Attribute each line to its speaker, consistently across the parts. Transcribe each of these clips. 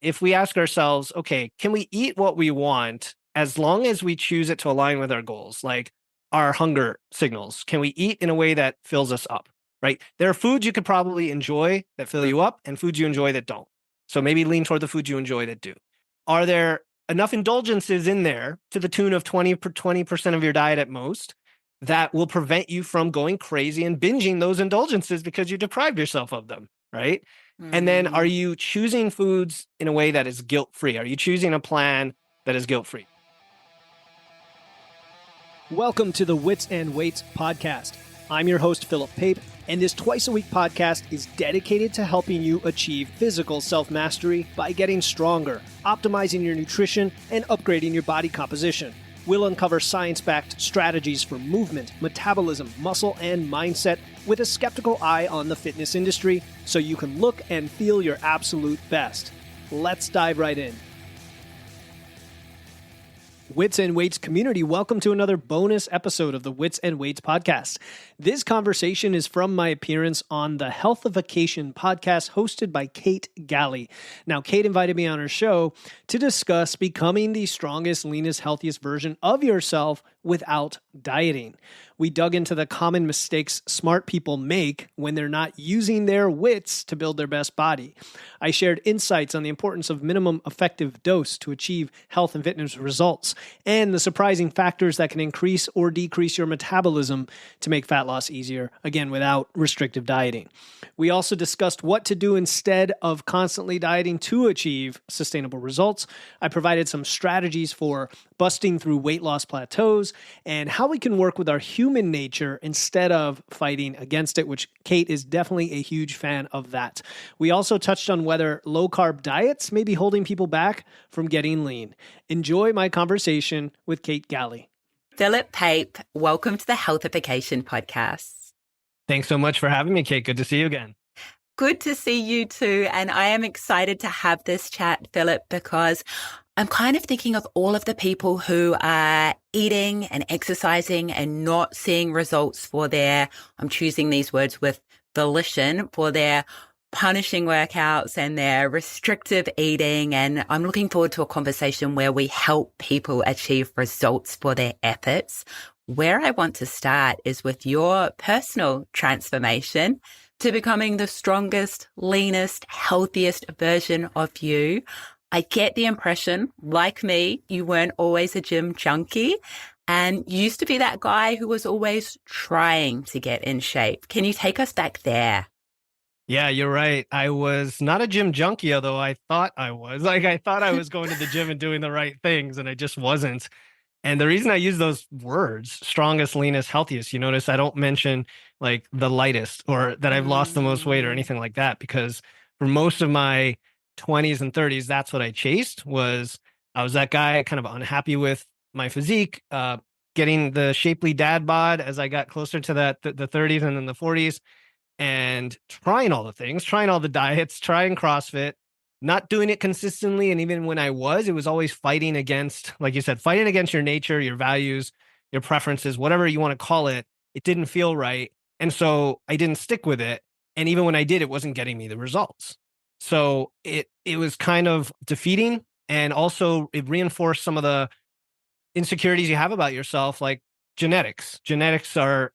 Speaker 1: if we ask ourselves, okay, can we eat what we want as long as we choose it to align with our goals, like our hunger signals? Can we eat in a way that fills us up, right? There are foods you could probably enjoy that fill you up and foods you enjoy that don't. So maybe lean toward the foods you enjoy that do. Are there enough indulgences in there to the tune of 20% of your diet at most that will prevent you from going crazy and binging those indulgences because you deprived yourself of them, right? And then are
Speaker 2: Mm.
Speaker 1: you choosing foods in a way that is guilt-free? Are you choosing a plan that is guilt-free?
Speaker 3: Welcome to the Wits and Weights podcast. I'm your host, Philip Pape, and this twice-a-week podcast is dedicated to helping you achieve physical self-mastery by getting stronger, optimizing your nutrition, and upgrading your body composition. We'll uncover science-backed strategies for movement, metabolism, muscle, and mindset with a skeptical eye on the fitness industry so you can look and feel your absolute best. Let's dive right in. Wits and Weights community, welcome to another bonus episode of the Wits and Weights podcast. This conversation is from my appearance on the Healthification podcast hosted by Kate Galli. Now, Kate invited me on her show to discuss becoming the strongest, leanest, healthiest version of yourself without dieting. We dug into the common mistakes smart people make when they're not using their wits to build their best body. I shared insights on the importance of minimum effective dose to achieve health and fitness results, and the surprising factors that can increase or decrease your metabolism to make fat loss easier, again, without restrictive dieting. We also discussed what to do instead of constantly dieting to achieve sustainable results. I provided some strategies for busting through weight loss plateaus and how we can work with our human nature instead of fighting against it, which Kate is definitely a huge fan of that. We also touched on whether low-carb diets may be holding people back from getting lean. Enjoy my conversation with Kate Galli.
Speaker 2: Philip Pape, welcome to the Healthification podcast.
Speaker 1: Thanks so much for having me, Kate. Good to see you again.
Speaker 2: Good to see you too. And I am excited to have this chat, Philip, because I'm kind of thinking of all of the people who are eating and exercising and not seeing results for their, I'm choosing these words with volition, for their punishing workouts and their restrictive eating. And I'm looking forward to a conversation where we help people achieve results for their efforts. Where I want to start is with your personal transformation to becoming the strongest, leanest, healthiest version of you. I get the impression, like me, you weren't always a gym junkie and used to be that guy who was always trying to get in shape. Can you take us back there?
Speaker 1: Yeah, you're right. I was not a gym junkie, although I thought I was. I thought I was going to the gym and doing the right things, and I just wasn't. And the reason I use those words, strongest, leanest, healthiest, you notice I don't mention like the lightest or that I've lost the most weight or anything like that, because for most of my 20s and 30s, that's what I chased. I was that guy kind of unhappy with my physique, getting the shapely dad bod as I got closer to the 30s and then the 40s, and trying all the things, trying all the diets, trying CrossFit, not doing it consistently. And even when it was always fighting against, like you said, fighting against your nature, your values, your preferences, whatever you want to call it. It didn't feel right. And so I didn't stick with it. And even when I did, it wasn't getting me the results. So it was kind of defeating. And also it reinforced some of the insecurities you have about yourself, like genetics. Genetics are,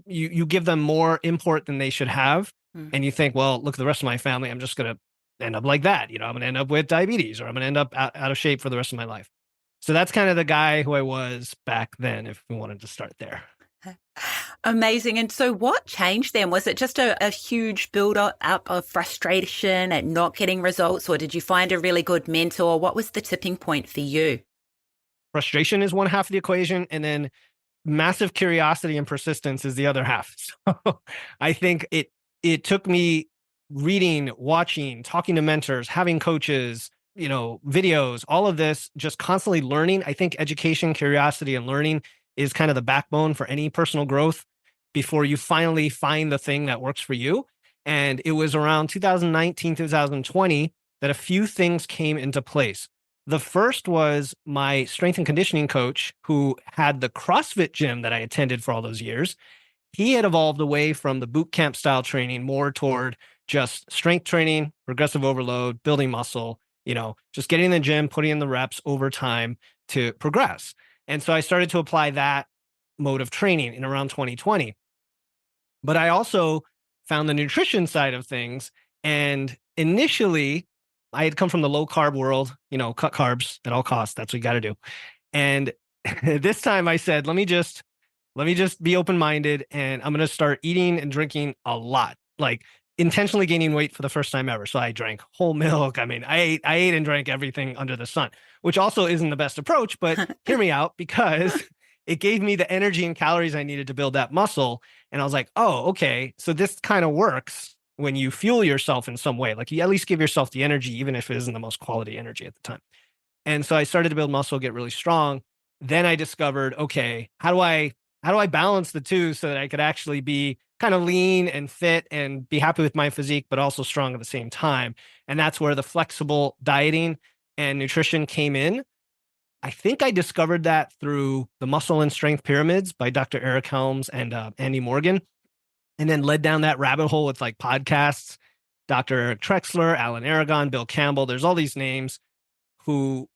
Speaker 1: you give them more import than they should have. And you think, well, look at the rest of my family. I'm just going to end up like that. I'm going to end up with diabetes, or I'm going to end up out of shape for the rest of my life. So that's kind of the guy who I was back then, if we wanted to start there.
Speaker 2: Amazing. And so what changed then? Was it just a huge build up of frustration at not getting results, or did you find a really good mentor? What was the tipping point for you?
Speaker 1: Frustration is one half of the equation, and then massive curiosity and persistence is the other half. So I think it took me reading, watching, talking to mentors, having coaches, videos, all of this, just constantly learning. I think education, curiosity, and learning is kind of the backbone for any personal growth before you finally find the thing that works for you. And it was around 2019, 2020 that a few things came into place. The first was my strength and conditioning coach, who had the CrossFit gym that I attended for all those years. He had evolved away from the boot camp style training more toward just strength training, progressive overload, building muscle. just getting in the gym, putting in the reps over time to progress. And so I started to apply that mode of training in around 2020. But I also found the nutrition side of things. And initially, I had come from the low carb world, cut carbs at all costs. That's what you got to do. And this time I said, let me just be open-minded, and I'm going to start eating and drinking a lot, like intentionally gaining weight for the first time ever. So I drank whole milk. I mean, I ate and drank everything under the sun, which also isn't the best approach, but hear me out, because it gave me the energy and calories I needed to build that muscle. And I was like, oh, okay. So this kind of works when you fuel yourself in some way. Like, you at least give yourself the energy, even if it isn't the most quality energy at the time. And so I started to build muscle, get really strong. Then I discovered, okay, how do I balance the two so that I could actually be kind of lean and fit and be happy with my physique, but also strong at the same time? And that's where the flexible dieting and nutrition came in. I think I discovered that through the Muscle and Strength Pyramids by Dr. Eric Helms and Andy Morgan, and then led down that rabbit hole with like podcasts, Dr. Eric Trexler, Alan Aragon, Bill Campbell. There's all these names who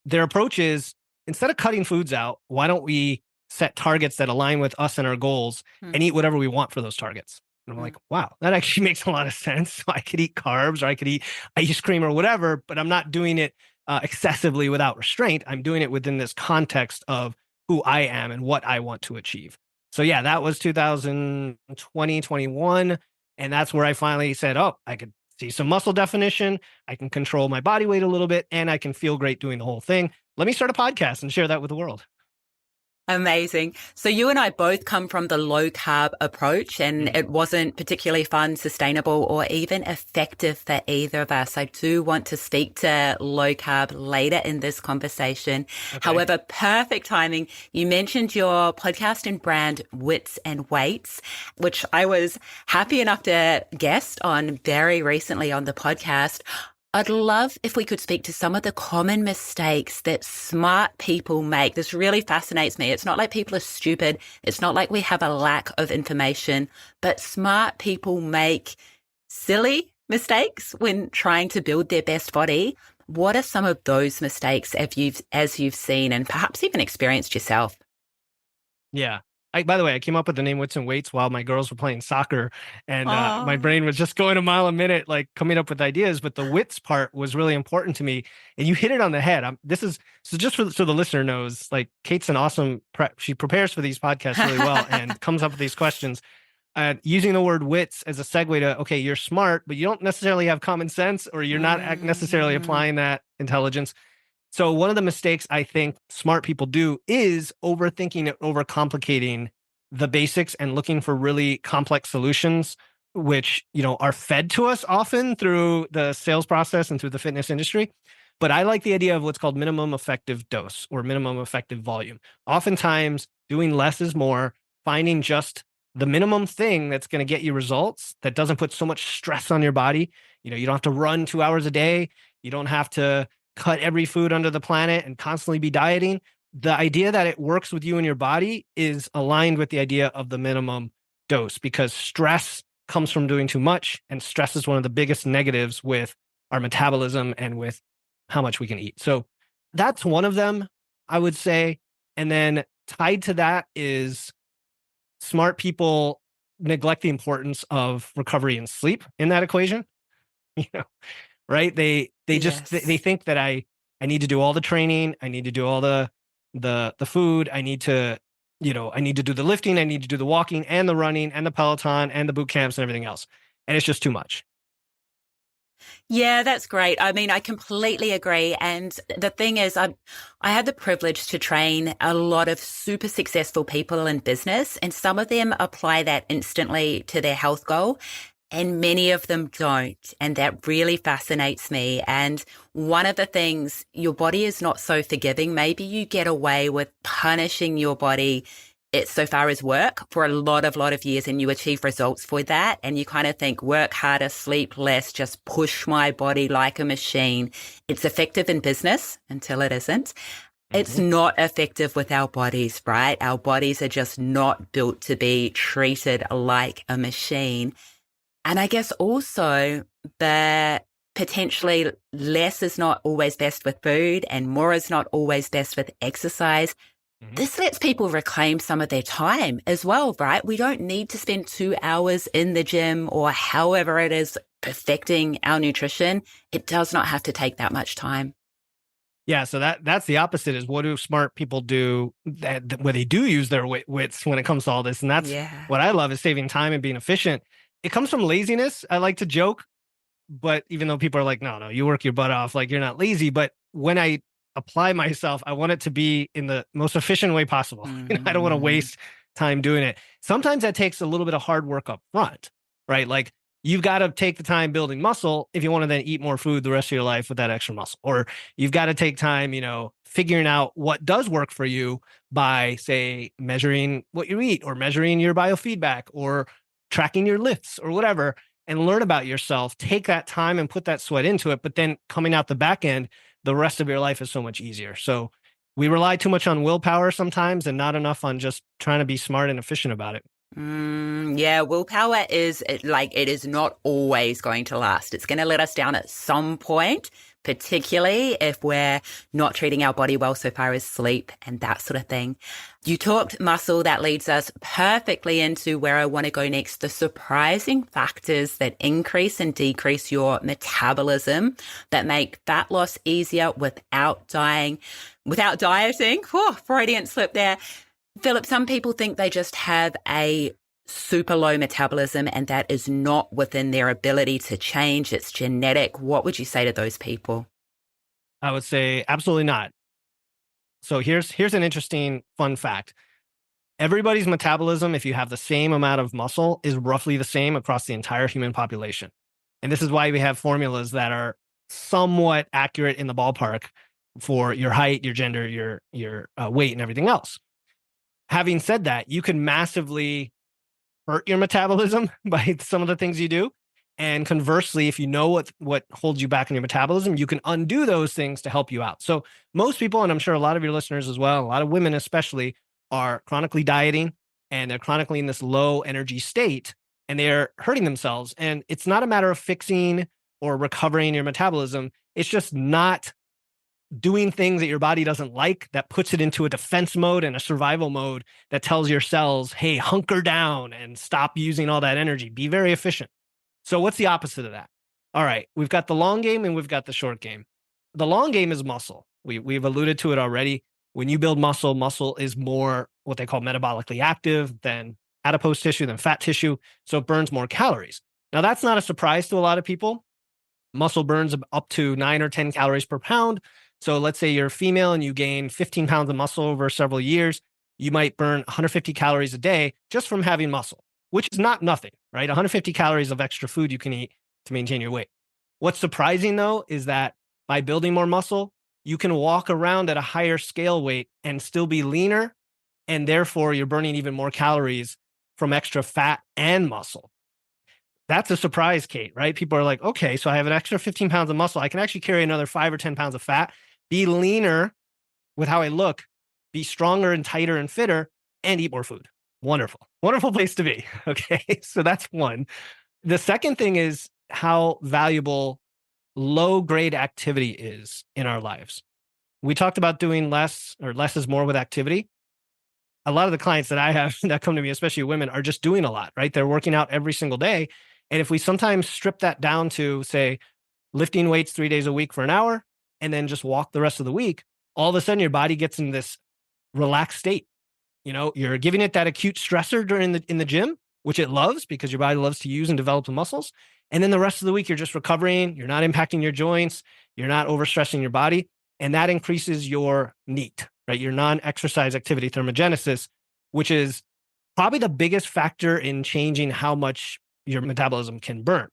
Speaker 1: their approach is, instead of cutting foods out, why don't we set targets that align with us and our goals and eat whatever we want for those targets? And I'm like, wow, that actually makes a lot of sense. So I could eat carbs, or I could eat ice cream or whatever, but I'm not doing it excessively without restraint. I'm doing it within this context of who I am and what I want to achieve. So yeah, that was 2020, 21. And that's where I finally said, oh, I could see some muscle definition. I can control my body weight a little bit, and I can feel great doing the whole thing. Let me start a podcast and share that with the world.
Speaker 2: Amazing. So you and I both come from the low carb approach, and it wasn't particularly fun, sustainable, or even effective for either of us. I do want to speak to low carb later in this conversation. Okay. However, perfect timing. You mentioned your podcast and brand, Wits and Weights, which I was happy enough to guest on very recently on the podcast. I'd love if we could speak to some of the common mistakes that smart people make. This really fascinates me. It's not like people are stupid. It's not like we have a lack of information, but smart people make silly mistakes when trying to build their best body. What are some of those mistakes as you've seen and perhaps even experienced yourself?
Speaker 1: Yeah. By the way, I came up with the name Wits and Weights while my girls were playing soccer, and my brain was just going a mile a minute, like coming up with ideas. But the wits part was really important to me, and you hit it on the head. So just so the listener knows, like, Kate's an awesome she prepares for these podcasts really well and comes up with these questions. Using the word wits as a segue to, okay, you're smart, but you don't necessarily have common sense, or you're not necessarily applying that intelligence. So one of the mistakes I think smart people do is overthinking and overcomplicating the basics and looking for really complex solutions, which, are fed to us often through the sales process and through the fitness industry. But I like the idea of what's called minimum effective dose or minimum effective volume. Oftentimes, doing less is more, finding just the minimum thing that's going to get you results that doesn't put so much stress on your body. You don't have to run 2 hours a day. You don't have to cut every food under the planet and constantly be dieting. The idea that it works with you and your body is aligned with the idea of the minimum dose, because stress comes from doing too much, and stress is one of the biggest negatives with our metabolism and with how much we can eat. So that's one of them, I would say. And then tied to that is smart people neglect the importance of recovery and sleep in that equation. Right? They just they think that I need to do all the training, I need to do all the food, I need to do the lifting, I need to do the walking and the running and the Peloton and the boot camps and everything else. And it's just too much.
Speaker 2: Yeah, that's great. I mean, I completely agree. And the thing is, I had the privilege to train a lot of super successful people in business, and some of them apply that instantly to their health goal, and many of them don't. And that really fascinates me. And one of the things, your body is not so forgiving. Maybe you get away with punishing your body so far as work for a lot of years, and you achieve results for that. And you kind of think, work harder, sleep less, just push my body like a machine. It's effective in business until it isn't. It's not effective with our bodies, right? Our bodies are just not built to be treated like a machine. And I guess also the potentially less is not always best with food and more is not always best with exercise. This lets people reclaim some of their time as well, right? We don't need to spend 2 hours in the gym or however it is perfecting our nutrition. It does not have to take that much time.
Speaker 1: Yeah, so that's the opposite is what do smart people do where they do use their wits when it comes to all this. And that's what I love is saving time and being efficient. It comes from laziness. I like to joke, but even though people are like, no, you work your butt off, like you're not lazy. But when I apply myself, I want it to be in the most efficient way possible. I don't want to waste time doing it. Sometimes that takes a little bit of hard work up front, right? Like you've got to take the time building muscle if you want to then eat more food the rest of your life with that extra muscle. Or you've got to take time, figuring out what does work for you by, say, measuring what you eat or measuring your biofeedback or tracking your lifts or whatever, and learn about yourself. Take that time and put that sweat into it. But then coming out the back end, the rest of your life is so much easier. So we rely too much on willpower sometimes and not enough on just trying to be smart and efficient about it.
Speaker 2: Yeah, willpower is it is not always going to last. It's going to let us down at some point, particularly if we're not treating our body well so far as sleep and that sort of thing. You talked muscle. That leads us perfectly into where I want to go next. The surprising factors that increase and decrease your metabolism that make fat loss easier without dieting. Whoa, Freudian slip there. Philip, some people think they just have a super low metabolism and that is not within their ability to change. It's genetic. What would you say to those people?
Speaker 1: I would say absolutely not. So here's an interesting fun fact. Everybody's metabolism, if you have the same amount of muscle, is roughly the same across the entire human population. And this is why we have formulas that are somewhat accurate in the ballpark for your height, your gender, your weight, and everything else. Having said that, you can massively hurt your metabolism by some of the things you do. And conversely, if you know what holds you back in your metabolism, you can undo those things to help you out. So most people, and I'm sure a lot of your listeners as well, a lot of women especially, are chronically dieting and they're chronically in this low energy state and they're hurting themselves. And it's not a matter of fixing or recovering your metabolism. It's just not doing things that your body doesn't like, that puts it into a defense mode and a survival mode that tells your cells, hey, hunker down and stop using all that energy. Be very efficient. So what's the opposite of that? All right, we've got the long game and we've got the short game. The long game is muscle. We've alluded to it already. When you build muscle, muscle is more what they call metabolically active than adipose tissue, than fat tissue. So it burns more calories. Now, that's not a surprise to a lot of people. Muscle burns up to 9 or 10 calories per pound. So let's say you're a female and you gain 15 pounds of muscle over several years, you might burn 150 calories a day just from having muscle, which is not nothing, right? 150 calories of extra food you can eat to maintain your weight. What's surprising though, is that by building more muscle, you can walk around at a higher scale weight and still be leaner. And therefore you're burning even more calories from extra fat and muscle. That's a surprise, Kate, right? People are like, okay, so I have an extra 15 pounds of muscle. I can actually carry another 5 or 10 pounds of fat, be leaner with how I look, be stronger and tighter and fitter, and eat more food. Wonderful. Wonderful place to be. Okay. So that's one. The second thing is how valuable low grade activity is in our lives. We talked about doing less, or less is more with activity. A lot of the clients that I have that come to me, especially women, are just doing a lot, right? They're working out every single day. And if we sometimes strip that down to, say, lifting weights 3 days a week for an hour, and then just walk the rest of the week, all of a sudden your body gets in this relaxed state. You're giving it that acute stressor in the gym, which it loves because your body loves to use and develop the muscles. And then the rest of the week, you're just recovering. You're not impacting your joints. You're not overstressing your body. And that increases your NEAT, right? Your non-exercise activity thermogenesis, which is probably the biggest factor in changing how much your metabolism can burn.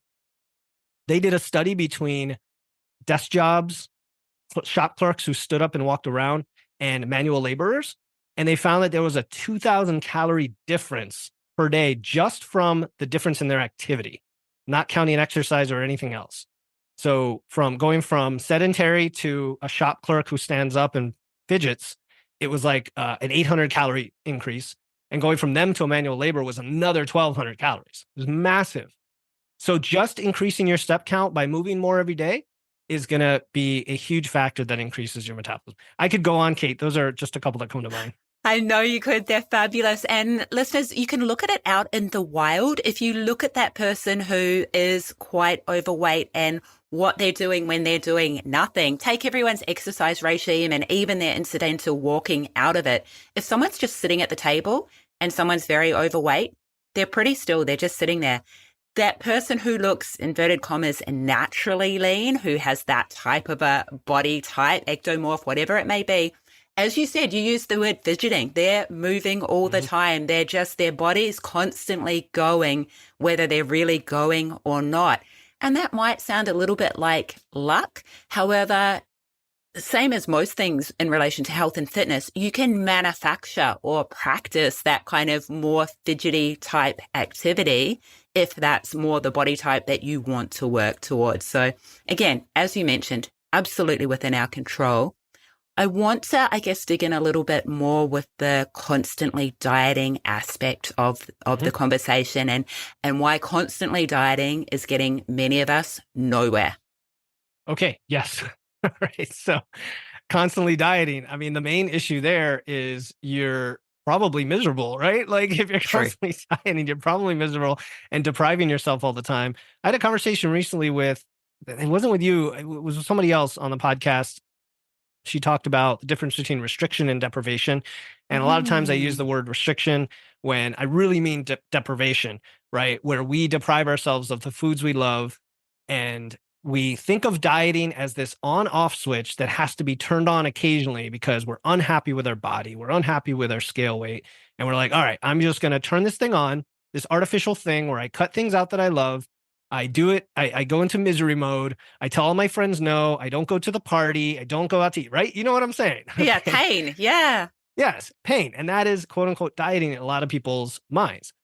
Speaker 1: They did a study between desk jobs, shop clerks who stood up and walked around, and manual laborers. And they found that there was a 2,000 calorie difference per day just from the difference in their activity, not counting exercise or anything else. So from going from sedentary to a shop clerk who stands up and fidgets, it was like an 800 calorie increase. And going from them to a manual labor was another 1,200 calories. It was massive. So just increasing your step count by moving more every day is going to be a huge factor that increases your metabolism. I could go on, Kate. Those are just a couple that come to mind.
Speaker 2: I know you could. They're fabulous. And listeners, you can look at it out in the wild. If you look at that person who is quite overweight and what they're doing when they're doing nothing, take everyone's exercise regime and even their incidental walking out of it. If someone's just sitting at the table and someone's very overweight, they're pretty still. They're just sitting there. That person who looks, inverted commas, naturally lean, who has that type of a body type, ectomorph, whatever it may be, as you said, you use the word fidgeting. They're moving all the time. They're just, their body's constantly going, whether they're really going or not. And that might sound a little bit like luck. However, same as most things in relation to health and fitness, you can manufacture or practice that kind of more fidgety type activity if that's more the body type that you want to work towards. So again, as you mentioned, absolutely within our control. I want to, I guess, dig in a little bit more with the constantly dieting aspect of the conversation and why constantly dieting is getting many of us nowhere.
Speaker 1: Okay. Yes. All right. So constantly dieting. I mean, the main issue there is you're probably miserable, right? Like if you're constantly dieting, you're probably miserable and depriving yourself all the time. I had a conversation recently with, it wasn't with you, it was with somebody else on the podcast. She talked about the difference between restriction and deprivation. And a lot of times I use the word restriction when I really mean deprivation, right? Where we deprive ourselves of the foods we love. And we think of dieting as this on-off switch that has to be turned on occasionally because we're unhappy with our body. We're unhappy with our scale weight. And we're like, all right, I'm just going to turn this thing on, this artificial thing where I cut things out that I love. I do it. I go into misery mode. I tell all my friends no. I don't go to the party. I don't go out to eat, right? You know what I'm saying?
Speaker 2: Yeah, pain. Yeah.
Speaker 1: Yes, pain. And that is quote unquote dieting in a lot of people's minds.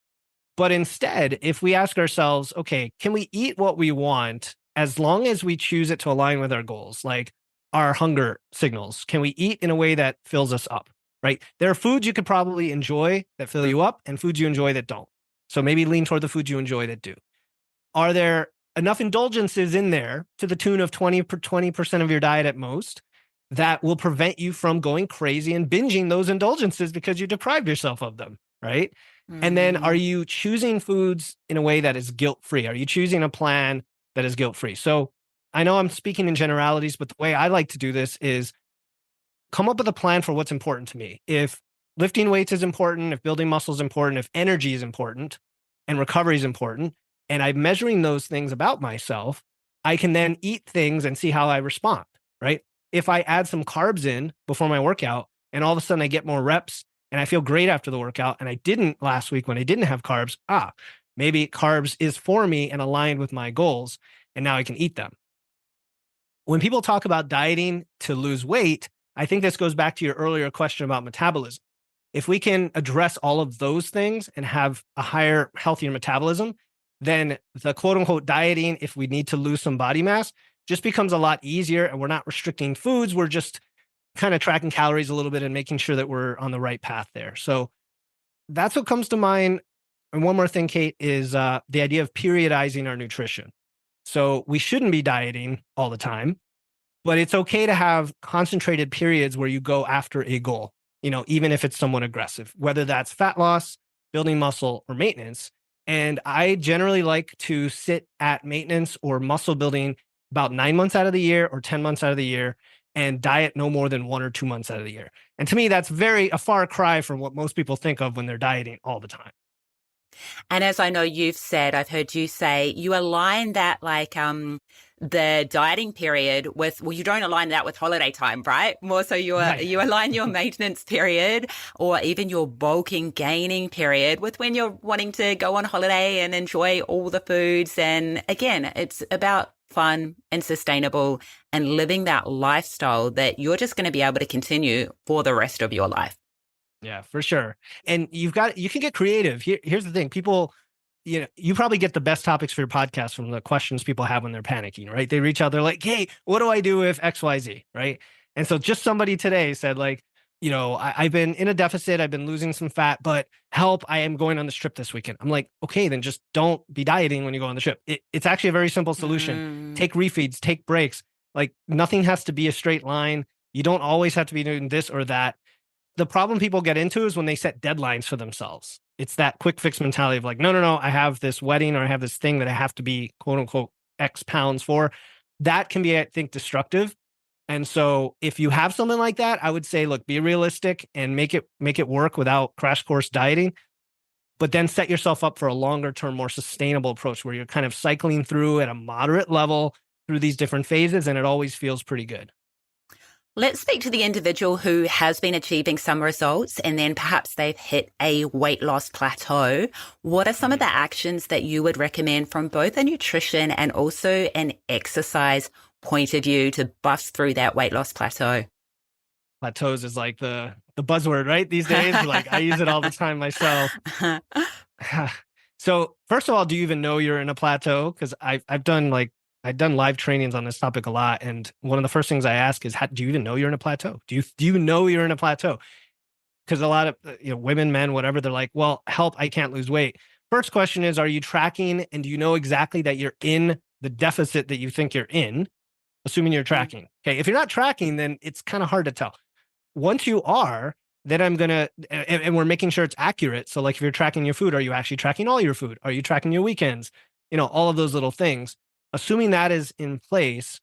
Speaker 1: But instead, if we ask ourselves, okay, can we eat what we want as long as we choose it to align with our goals, like our hunger signals? Can we eat in a way that fills us up, right? There are foods you could probably enjoy that fill you up and foods you enjoy that don't. So maybe lean toward the foods you enjoy that do. Are there enough indulgences in there to the tune of 20% of your diet at most that will prevent you from going crazy and binging those indulgences because you deprived yourself of them, right? And then are you choosing foods in a way that is guilt-free? Are you choosing a plan that is guilt-free? So I know I'm speaking in generalities, but the way I like to do this is come up with a plan for what's important to me. If lifting weights is important, if building muscle is important, if energy is important and recovery is important, and I'm measuring those things about myself, I can then eat things and see how I respond, right? If I add some carbs in before my workout and all of a sudden I get more reps and I feel great after the workout and I didn't last week when I didn't have carbs, maybe carbs is for me and aligned with my goals and now I can eat them. When people talk about dieting to lose weight, I think this goes back to your earlier question about metabolism. If we can address all of those things and have a higher, healthier metabolism, then the quote unquote dieting, if we need to lose some body mass, just becomes a lot easier and we're not restricting foods. We're just kind of tracking calories a little bit and making sure that we're on the right path there. So that's what comes to mind. And one more thing, Kate, is the idea of periodizing our nutrition. So we shouldn't be dieting all the time, but it's okay to have concentrated periods where you go after a goal, even if it's somewhat aggressive, whether that's fat loss, building muscle, or maintenance. And I generally like to sit at maintenance or muscle building about 9 months out of the year or 10 months out of the year and diet no more than 1 or 2 months out of the year. And to me, that's a far cry from what most people think of when they're dieting all the time.
Speaker 2: And as I know you've said, I've heard you say, you align that the dieting period with, well, you don't align that with holiday time, right? More so you align your maintenance period or even your bulking, gaining period with when you're wanting to go on holiday and enjoy all the foods. And again, it's about fun and sustainable and living that lifestyle that you're just going to be able to continue for the rest of your life.
Speaker 1: Yeah, for sure. And you can get creative. Here's the thing. People, you probably get the best topics for your podcast from the questions people have when they're panicking, right? They reach out, they're like, hey, what do I do if XYZ, right? And so just somebody today said like, I've been in a deficit, I've been losing some fat, but help, I am going on this trip this weekend. I'm like, okay, then just don't be dieting when you go on the trip. It's actually a very simple solution. Take refeeds, take breaks. Like nothing has to be a straight line. You don't always have to be doing this or that. The problem people get into is when they set deadlines for themselves. It's that quick fix mentality of like, no, I have this wedding or I have this thing that I have to be quote unquote X pounds for. That can be, I think, destructive. And so if you have something like that, I would say, look, be realistic and make it work without crash course dieting, but then set yourself up for a longer term, more sustainable approach where you're kind of cycling through at a moderate level through these different phases. And it always feels pretty good.
Speaker 2: Let's speak to the individual who has been achieving some results and then perhaps they've hit a weight loss plateau. What are some of the actions that you would recommend from both a nutrition and also an exercise point of view to bust through that weight loss plateau?
Speaker 1: Plateaus is like the buzzword, right? These days, like I use it all the time myself. So first of all, do you even know you're in a plateau? Because I've done live trainings on this topic a lot. And one of the first things I ask is, do you even know you're in a plateau? Do you know you're in a plateau? Because a lot of women, men, whatever, they're like, well, help, I can't lose weight. First question is, are you tracking? And do you know exactly that you're in the deficit that you think you're in? Assuming you're tracking. Okay. If you're not tracking, then it's kind of hard to tell. Once you are, then and we're making sure it's accurate. So like if you're tracking your food, are you actually tracking all your food? Are you tracking your weekends? All of those little things. Assuming that is in place,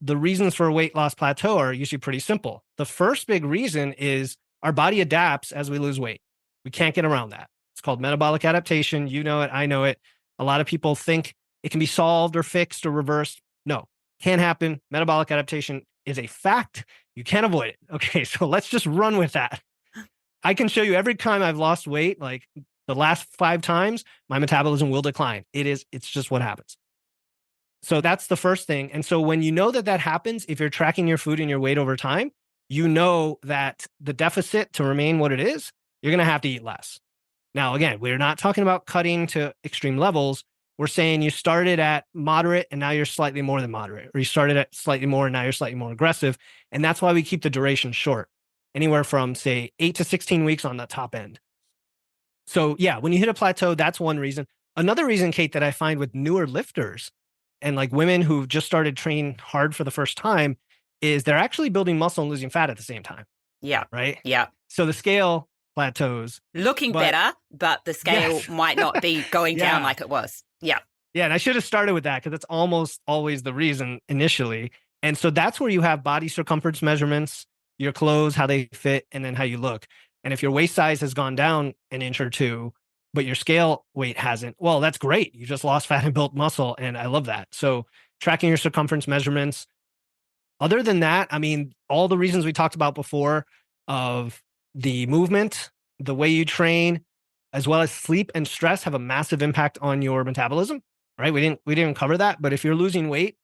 Speaker 1: the reasons for a weight loss plateau are usually pretty simple. The first big reason is our body adapts as we lose weight. We can't get around that. It's called metabolic adaptation. You know it. I know it. A lot of people think it can be solved or fixed or reversed. No, can't happen. Metabolic adaptation is a fact. You can't avoid it. Okay, so let's just run with that. I can show you every time I've lost weight, like the last 5 times, my metabolism will decline. It's just what happens. So that's the first thing. And so when you know that happens, if you're tracking your food and your weight over time, you know that the deficit to remain what it is, you're going to have to eat less. Now, again, we're not talking about cutting to extreme levels. We're saying you started at moderate and now you're slightly more than moderate, or you started at slightly more and now you're slightly more aggressive. And that's why we keep the duration short, anywhere from say 8 to 16 weeks on the top end. So yeah, when you hit a plateau, that's one reason. Another reason, Kate, that I find with newer lifters and like women who've just started training hard for the first time is they're actually building muscle and losing fat at the same time.
Speaker 2: Yeah.
Speaker 1: Right.
Speaker 2: Yeah.
Speaker 1: So the scale plateaus.
Speaker 2: Looking better, but the scale might not be going down like it was. Yeah.
Speaker 1: Yeah. And I should have started with that because it's almost always the reason initially. And so that's where you have body circumference measurements, your clothes, how they fit, and then how you look. And if your waist size has gone down an inch or two, but your scale weight hasn't, well, that's great. You just lost fat and built muscle. And I love that. So tracking your circumference measurements. Other than that, I mean, all the reasons we talked about before of the movement, the way you train, as well as sleep and stress have a massive impact on your metabolism, right? We didn't cover that, but if you're losing weight,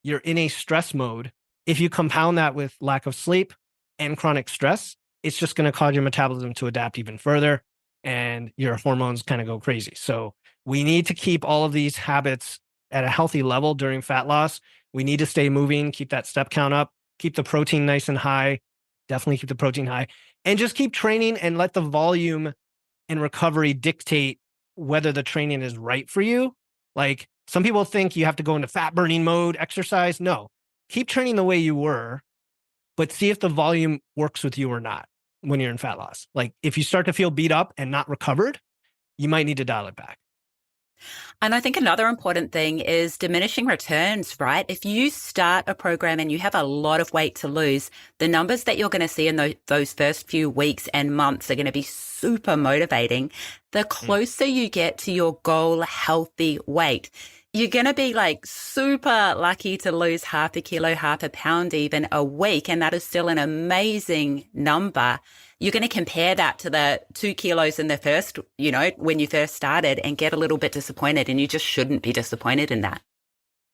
Speaker 1: you're in a stress mode. If you compound that with lack of sleep and chronic stress, it's just going to cause your metabolism to adapt even further and your hormones kind of go crazy. So we need to keep all of these habits at a healthy level during fat loss. We need to stay moving, keep that step count up, keep the protein nice and high, definitely keep the protein high, and just keep training and let the volume and recovery dictate whether the training is right for you. Like some people think you have to go into fat burning mode, exercise. No, keep training the way you were, but see if the volume works with you or not when you're in fat loss. Like if you start to feel beat up and not recovered, you might need to dial it back.
Speaker 2: And I think another important thing is diminishing returns, right? If you start a program and you have a lot of weight to lose, the numbers that you're going to see in those first few weeks and months are going to be super motivating. The closer you get to your goal healthy weight, you're going to be like super lucky to lose half a kilo, half a pound even a week. And that is still an amazing number. You're going to compare that to the 2 kilos in the first, when you first started and get a little bit disappointed. And you just shouldn't be disappointed in that.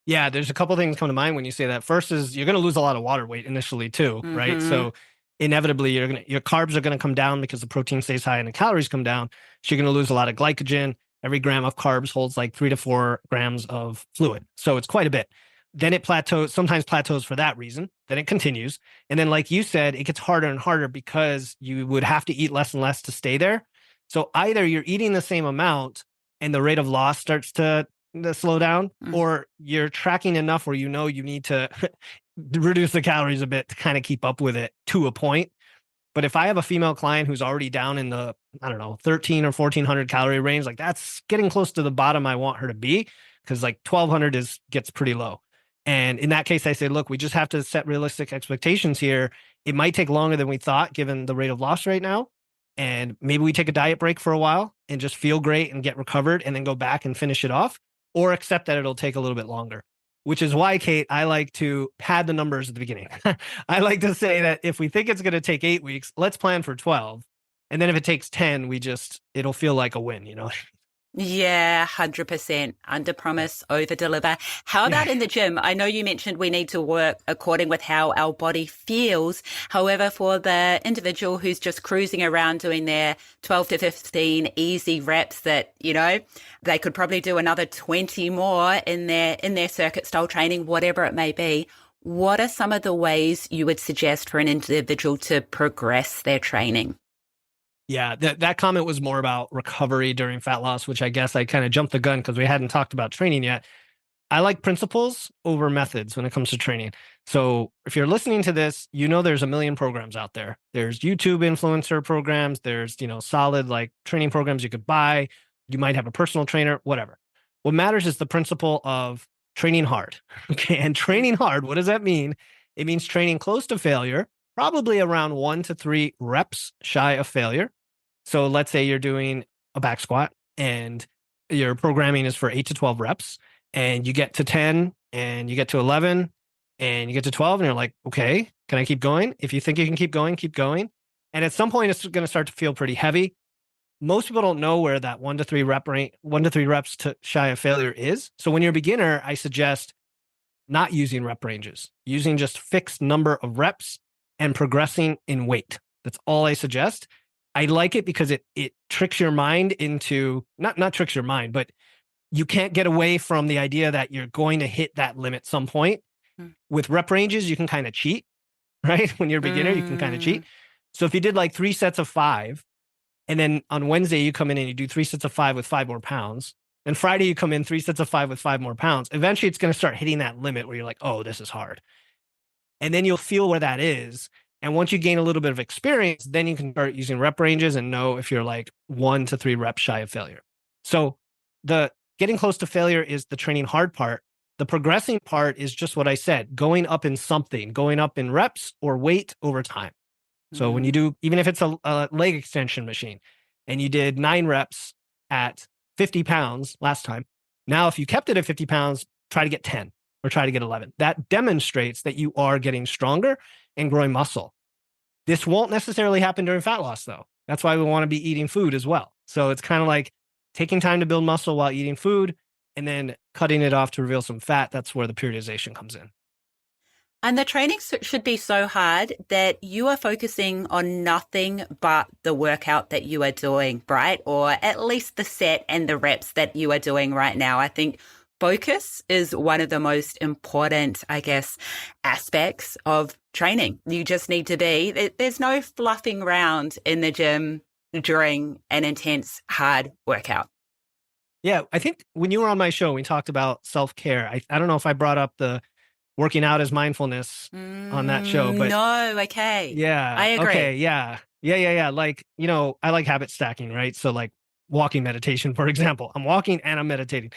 Speaker 1: Yeah, there's a couple of things come to mind when you say that. First is you're going to lose a lot of water weight initially too, right? So inevitably your carbs are going to come down because the protein stays high and the calories come down. So you're going to lose a lot of glycogen. Every gram of carbs holds like 3 to 4 grams of fluid. So it's quite a bit. then it plateaus, sometimes plateaus for that reason. Then it continues. And then, like you said, it gets harder and harder because you would have to eat less and less to stay there. So either you're eating the same amount and the rate of loss starts to slow down, or you're tracking enough where you know you need to reduce the calories a bit to kind of keep up with it to a point. But if I have a female client who's already down in the, I don't know, 13 or 1400 calorie range, like that's getting close to the bottom I want her to be, because like 1200 gets pretty low. And in that case, I say, look, we just have to set realistic expectations here. It might take longer than we thought, given the rate of loss right now. And maybe we take a diet break for a while and just feel great and get recovered and then go back and finish it off, or accept that it'll take a little bit longer. Which is why, Kate, I like to pad the numbers at the beginning. I like to say that if we think it's going to take 8 weeks, let's plan for 12. And then if it takes 10, it'll feel like a win, you know?
Speaker 2: Yeah, 100%. Under promise, over deliver. How about in the gym? I know you mentioned we need to work according with how our body feels. However, for the individual who's just cruising around doing their 12 to 15 easy reps that, you know, they could probably do another 20 more in their circuit style training, whatever it may be. What are some of the ways you would suggest for an individual to progress their training?
Speaker 1: Yeah, that comment was more about recovery during fat loss, which I guess I kind of jumped the gun because we hadn't talked about training yet. I like principles over methods when it comes to training. So if you're listening to this, you know there's a million programs out there. There's YouTube influencer programs. There's, solid like training programs you could buy. You might have a personal trainer, whatever. What matters is the principle of training hard. Okay, and training hard, what does that mean? It means training close to failure, probably around 1 to 3 reps shy of failure. So let's say you're doing a back squat and your programming is for 8 to 12 reps, and you get to 10 and you get to 11 and you get to 12 and you're like, okay, can I keep going? If you think you can keep going, keep going. And at some point it's going to start to feel pretty heavy. Most people don't know where that 1 to 3 reps to shy of failure is. So when you're a beginner, I suggest not using rep ranges, using just fixed number of reps and progressing in weight. That's all I suggest. I like it because it tricks your mind into, not tricks your mind, but you can't get away from the idea that you're going to hit that limit some point. With rep ranges, you can kind of cheat, right? When you're a beginner, you can kind of cheat. So if you did like 3 sets of 5, and then on Wednesday you come in and you do 3 sets of 5 with 5 more pounds, and Friday you come in 3 sets of 5 with 5 more pounds, eventually it's going to start hitting that limit where you're like, oh, this is hard. And then you'll feel where that is. And once you gain a little bit of experience, then you can start using rep ranges and know if you're like 1 to 3 reps shy of failure. So the getting close to failure is the training hard part. The progressing part is just what I said, going up in something, going up in reps or weight over time. So when you do, even if it's a leg extension machine and you did 9 reps at 50 pounds last time, now if you kept it at 50 pounds, try to get 10 or try to get 11. That demonstrates that you are getting stronger and growing muscle. This won't necessarily happen during fat loss though. That's why we want to be eating food as well. So it's kind of like taking time to build muscle while eating food and then cutting it off to reveal some fat. That's where the periodization comes in.
Speaker 2: And the training should be so hard that you are focusing on nothing but the workout that you are doing, right? Or at least the set and the reps that you are doing right now. I think focus is one of the most important, I guess, aspects of training. You just need to there's no fluffing around in the gym during an intense, hard workout.
Speaker 1: Yeah, I think when you were on my show, we talked about self-care. I don't know if I brought up the working out as mindfulness on that show, but
Speaker 2: no, okay.
Speaker 1: Yeah.
Speaker 2: I agree.
Speaker 1: Okay, yeah. Like, I like habit stacking, right? So like walking meditation, for example. I'm walking and I'm meditating.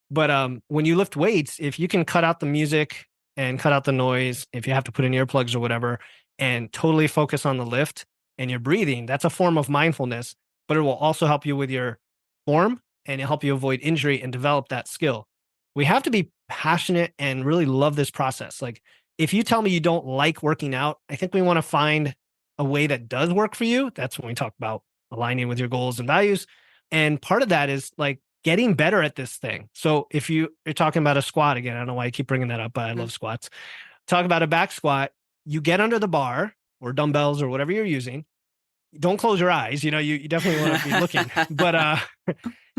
Speaker 1: But when you lift weights, if you can cut out the music and cut out the noise, if you have to put in earplugs or whatever, and totally focus on the lift and your breathing, that's a form of mindfulness, but it will also help you with your form and it'll help you avoid injury and develop that skill. We have to be passionate and really love this process. Like if you tell me you don't like working out, I think we want to find a way that does work for you. That's when we talk about aligning with your goals and values. And part of that is like getting better at this thing. So if you're talking about a squat again, I don't know why I keep bringing that up, but I love squats. Talk about a back squat. You get under the bar or dumbbells or whatever you're using. Don't close your eyes. You definitely want to be looking, but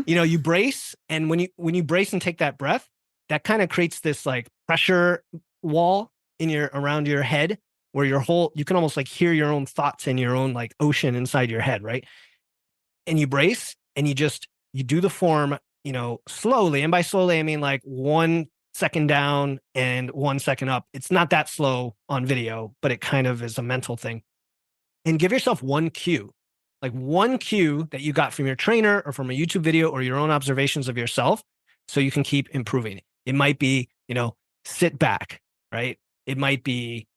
Speaker 1: you brace. And when you brace and take that breath, that kind of creates this like pressure wall around your head where you can almost like hear your own thoughts in your own like ocean inside your head, right? And you brace and you do the form, slowly. And by slowly, I mean like 1 second down and 1 second up. It's not that slow on video, but it kind of is a mental thing. And give yourself one cue, like one cue that you got from your trainer or from a YouTube video or your own observations of yourself, so you can keep improving. It might be, sit back, right? It might be,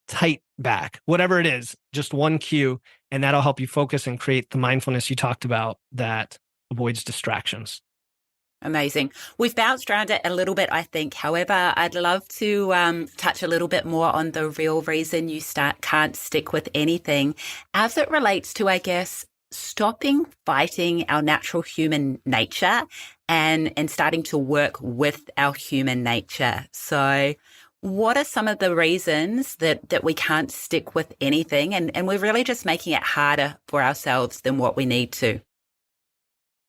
Speaker 1: tight back, whatever it is, just one cue, and that'll help you focus and create the mindfulness you talked about that avoids distractions.
Speaker 2: Amazing. We've bounced around it a little bit, I think. However, I'd love to touch a little bit more on the real reason you can't stick with anything as it relates to, I guess, stopping fighting our natural human nature and starting to work with our human nature. So what are some of the reasons that we can't stick with anything and we're really just making it harder for ourselves than what we need to?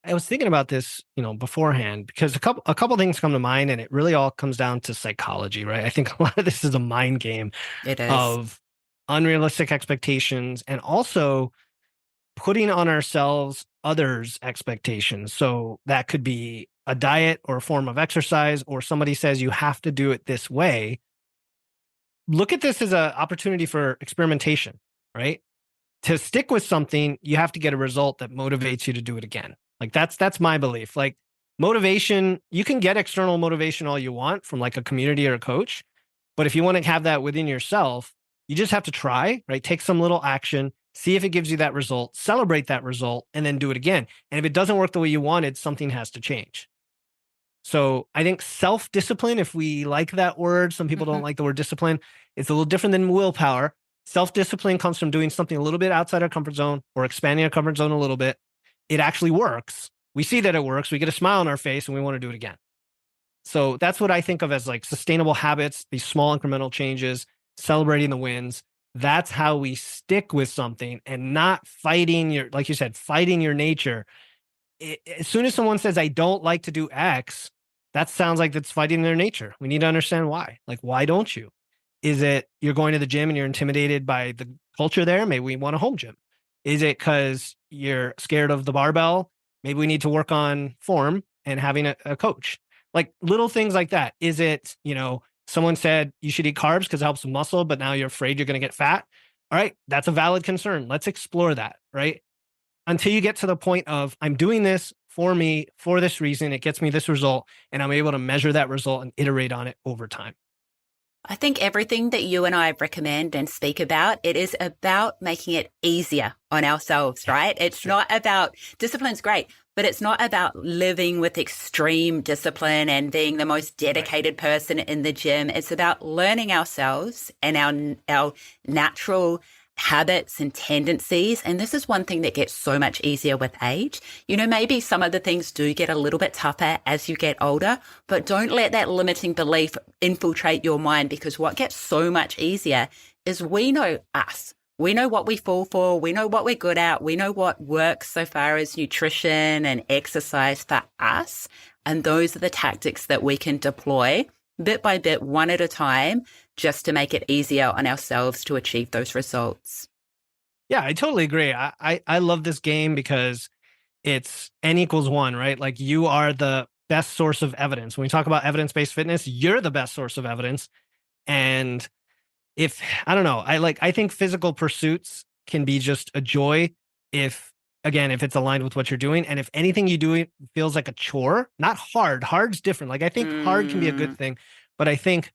Speaker 1: I was thinking about this, beforehand, because a couple things come to mind, and it really all comes down to psychology, right? I think a lot of this is a mind game
Speaker 2: It is.
Speaker 1: of unrealistic expectations and also putting on ourselves others' expectations. So that could be a diet or a form of exercise, or somebody says you have to do it this way. Look at this as an opportunity for experimentation, right? To stick with something, you have to get a result that motivates you to do it again. Like that's my belief. Like motivation, you can get external motivation all you want from like a community or a coach, but if you want to have that within yourself, you just have to try, right? Take some little action, see if it gives you that result, celebrate that result, and then do it again. And if it doesn't work the way you wanted, something has to change. So I think self-discipline, if we like that word, some people don't like the word discipline, it's a little different than willpower. Self-discipline comes from doing something a little bit outside our comfort zone or expanding our comfort zone a little bit. It actually works. We see that it works. We get a smile on our face and we want to do it again. So that's what I think of as like sustainable habits, these small incremental changes, celebrating the wins. That's how we stick with something and not fighting like you said, fighting your nature. As soon as someone says, I don't like to do X, that sounds like that's fighting their nature. We need to understand why. Like, why don't you? Is it you're going to the gym and you're intimidated by the culture there? Maybe we want a home gym. Is it because you're scared of the barbell? Maybe we need to work on form and having a coach. Like little things like that. Is it, someone said you should eat carbs because it helps with muscle, but now you're afraid you're going to get fat? All right, that's a valid concern. Let's explore that, right? Until you get to the point of, I'm doing this for me, for this reason, it gets me this result, and I'm able to measure that result and iterate on it over time.
Speaker 2: I think everything that you and I recommend and speak about, it is about making it easier on ourselves, right? It's not about, discipline's great, but it's not about living with extreme discipline and being the most dedicated person in the gym. It's about learning ourselves and our natural habits and tendencies. And this is one thing that gets so much easier with age. Maybe some of the things do get a little bit tougher as you get older, but don't let that limiting belief infiltrate your mind, because what gets so much easier is we know us. We know what we fall for. We know what we're good at. We know what works so far as nutrition and exercise for us. And those are the tactics that we can deploy bit by bit, one at a time, just to make it easier on ourselves to achieve those results.
Speaker 1: Yeah, I totally agree. I love this game because it's N equals 1, right? Like you are the best source of evidence. When we talk about evidence-based fitness, you're the best source of evidence. And I think physical pursuits can be just a joy if it's aligned with what you're doing. And if anything you do feels like a chore, not hard. Hard's different. Like I think hard can be a good thing, but I think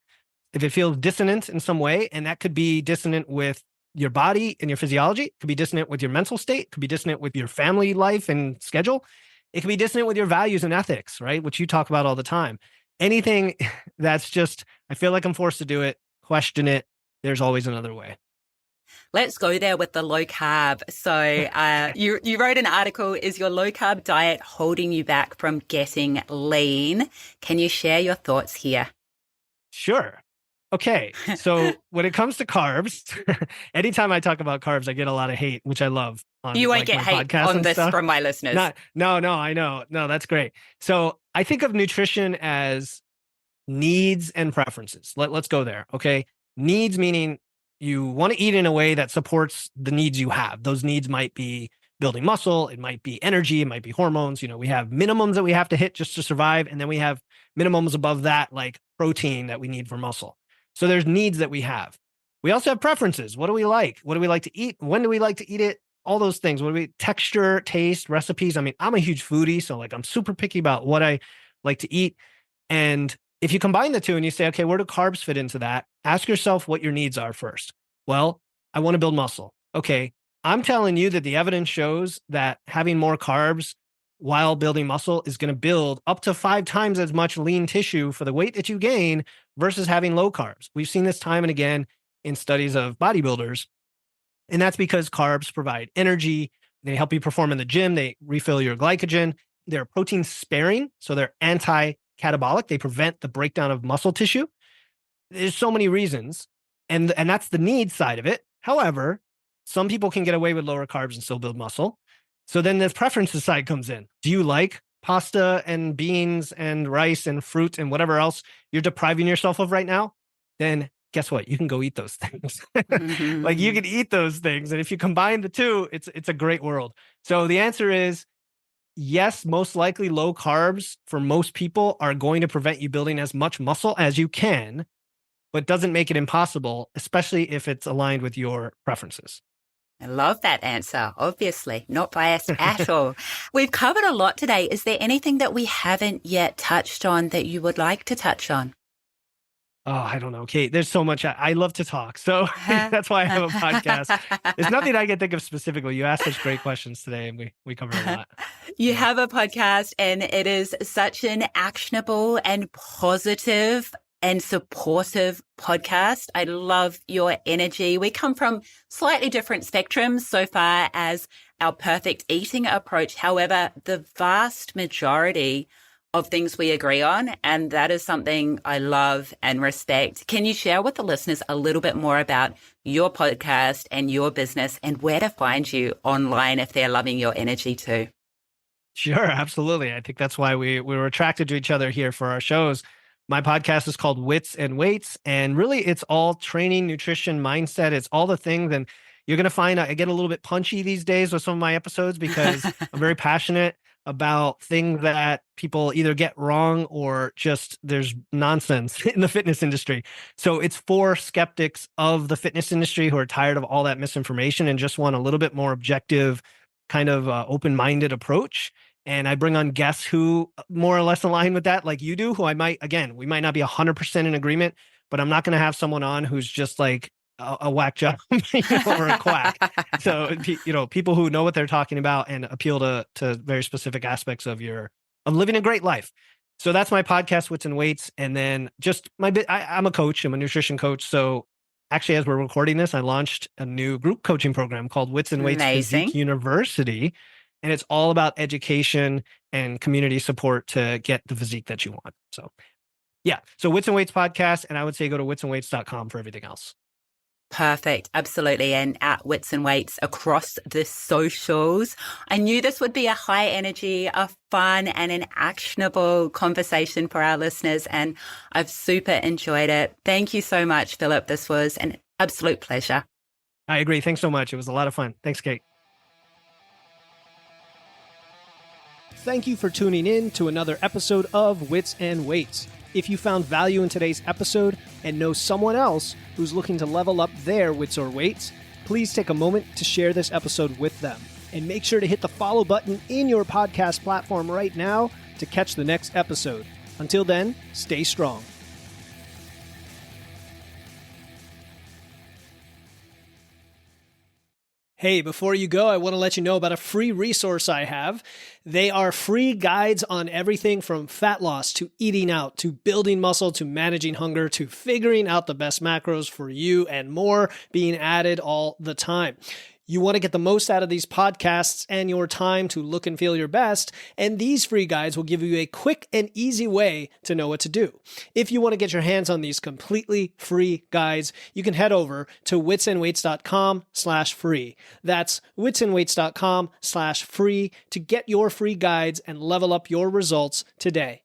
Speaker 1: if it feels dissonant in some way, and that could be dissonant with your body and your physiology, it could be dissonant with your mental state, it could be dissonant with your family life and schedule, it could be dissonant with your values and ethics, right? Which you talk about all the time. Anything that's just, I feel like I'm forced to do it, question it, there's always another way.
Speaker 2: Let's go there with the low carb. So you wrote an article, is your low carb diet holding you back from getting lean? Can you share your thoughts here?
Speaker 1: Sure. Okay. So when it comes to carbs, anytime I talk about carbs, I get a lot of hate, which I love.
Speaker 2: You won't get hate on this from my listeners.
Speaker 1: No, I know. No, that's great. So I think of nutrition as needs and preferences. Let's go there. Okay. Needs meaning you want to eat in a way that supports the needs you have. Those needs might be building muscle, it might be energy, it might be hormones. We have minimums that we have to hit just to survive. And then we have minimums above that, like protein that we need for muscle. So there's needs that we have. We also have preferences. What do we like? What do we like to eat? When do we like to eat it? All those things. What do we texture, taste, recipes? I mean, I'm a huge foodie, so like I'm super picky about what I like to eat. And if you combine the two and you say, okay, where do carbs fit into that? Ask yourself what your needs are first. Well, I want to build muscle. Okay, I'm telling you that the evidence shows that having more carbs while building muscle is going to build up to 5 times as much lean tissue for the weight that you gain versus having low carbs. We've seen this time and again in studies of bodybuilders. And that's because carbs provide energy. They help you perform in the gym. They refill your glycogen. They're protein sparing. So they're anti-catabolic. They prevent the breakdown of muscle tissue. There's so many reasons. And that's the need side of it. However, some people can get away with lower carbs and still build muscle. So then the preferences side comes in. Do you like pasta and beans and rice and fruit and whatever else you're depriving yourself of right now? Then guess what? You can go eat those things. Like you can eat those things. And if you combine the two, it's a great world. So the answer is yes, most likely low carbs for most people are going to prevent you building as much muscle as you can, but doesn't make it impossible, especially if it's aligned with your preferences.
Speaker 2: I love that answer. Obviously, not biased at all. We've covered a lot today. Is there anything that we haven't yet touched on that you would like to touch on?
Speaker 1: Oh, I don't know, Kate. There's so much. I love to talk. So that's why I have a podcast. There's nothing I can think of specifically. You asked such great questions today, and we covered a lot.
Speaker 2: You have a podcast, and it is such an actionable and positive and supportive podcast. I love your energy. We come from slightly different spectrums so far as our perfect eating approach. However, the vast majority of things we agree on, and that is something I love and respect. Can you share with the listeners a little bit more about your podcast and your business and where to find you online if they're loving your energy too?
Speaker 1: Sure, absolutely. I think that's why we were attracted to each other here for our shows. My podcast is called Wits and Weights, and really it's all training, nutrition, mindset. It's all the things. And you're going to find I get a little bit punchy these days with some of my episodes because I'm very passionate about things that people either get wrong or just there's nonsense in the fitness industry. So it's for skeptics of the fitness industry who are tired of all that misinformation and just want a little bit more objective, kind of open-minded approach. And I bring on guests who more or less align with that, like you do, who we might not be 100% in agreement, but I'm not going to have someone on who's just like a whack job or a quack. So, people who know what they're talking about and appeal to very specific aspects of living a great life. So that's my podcast, Wits and Weights. And then just I'm a coach, I'm a nutrition coach. So actually, as we're recording this, I launched a new group coaching program called Wits and Weights Physique University. And it's all about education and community support to get the physique that you want. So yeah. So Wits and Weights podcast. And I would say go to witsandweights.com for everything else.
Speaker 2: Perfect. Absolutely. And at Wits and Weights across the socials. I knew this would be a high energy, a fun and an actionable conversation for our listeners. And I've super enjoyed it. Thank you so much, Philip. This was an absolute pleasure.
Speaker 1: I agree. Thanks so much. It was a lot of fun. Thanks, Kate.
Speaker 3: Thank you for tuning in to another episode of Wits and Weights. If you found value in today's episode and know someone else who's looking to level up their wits or weights, please take a moment to share this episode with them. And make sure to hit the follow button in your podcast platform right now to catch the next episode. Until then, stay strong. Hey, before you go, I want to let you know about a free resource I have. They are free guides on everything from fat loss to eating out to building muscle to managing hunger to figuring out the best macros for you and more being added all the time. You want to get the most out of these podcasts and your time to look and feel your best, and these free guides will give you a quick and easy way to know what to do. If you want to get your hands on these completely free guides, you can head over to witsandweights.com/free. That's witsandweights.com/free to get your free guides and level up your results today.